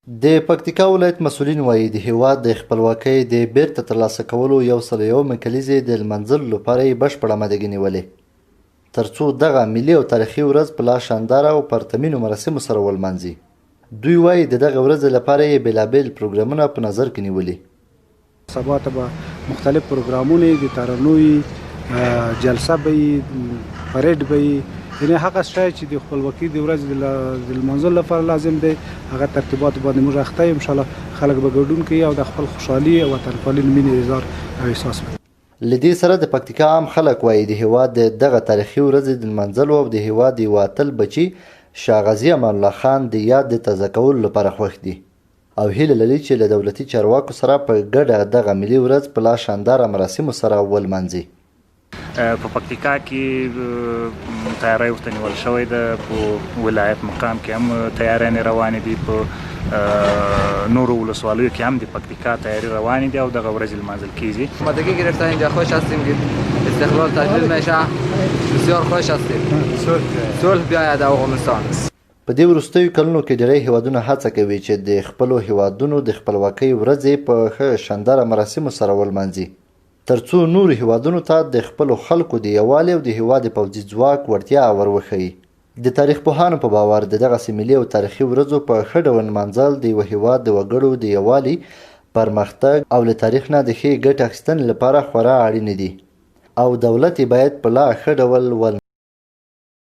د پکتیکا ولایت مسؤلین وایي د هیواد د خپلواکۍ د بیرته ترلاسه کولو 101 کلیزې د لمانځلو لپاره یې بشپړه آمادګي نیولې ترڅو دغه ملي او تاریخي ورځ په لا شانداره او پرتمینو مراسمو سره ولمانځي. دوی وایي د دغه ورځې لپاره یې بېلابېل پروګرامونه په نظر کې نیولي. سبا ته به مختلف پروګرامونه د ترانوي جلسه به پریډ به یعنی هغه شی چې د خپلواکۍ د ورځې د لمانځلو لپاره لازم دی هغه ترتیبات باندې موږ اخته یو ان شاء الله خلک به ګډون کوي او د خپل خوشحالي او وطنپالنې مینې اظهار او احساس کوي. له دې سره د پکتیکا عام خلک وایي د هیواد دغه تاریخي ورځې د لمانځلو او د هیواد یو اتل بچي شاه غازي امان الله خان د یاد د تازه کولو لپاره خوښ دي او هیله لري چې له دولتي چارواکو سره په ګډه دغه ملي ورځ په لا شانداره مراسمو سره ولمانځي. په پکتیکا کې تیاری ورته نیول شوی ده، په ولایت مقام کې هم تیاریانې روانې دي، په نورو ولسوالیو کې هم د پکتیکا تیاری روانې دي او دغه ورځې لمانځل کیږي. آمادگی گرفتن اینجا خوش هستیم که استقلال تجلیل میشه، بسیار خوش هستیم صلح بیاید افغانستان. په دې وروستیو کلونو کې ډېری هیوادونه هڅه کوي چې د خپلو هیوادونو د خپلواکۍ ورځې په ښه شانداره مراسمو سره ولمانځي ترڅو نورو هیوادونو ته د خپلو خلکو د یووالي او د هیواد پوځي ځواک وړتیا وروښیي. د تاریخ پوهانو په باور د دغسې ملي او تاریخي ورځو په ښه ډول لمانځل د یوه هیواد د وګړو د یووالي، پرمختګ او له تاریخ نه د ښې ګټې اخیستنې لپاره خورا اړینې دي او دولت یې باید په لا ښه ډول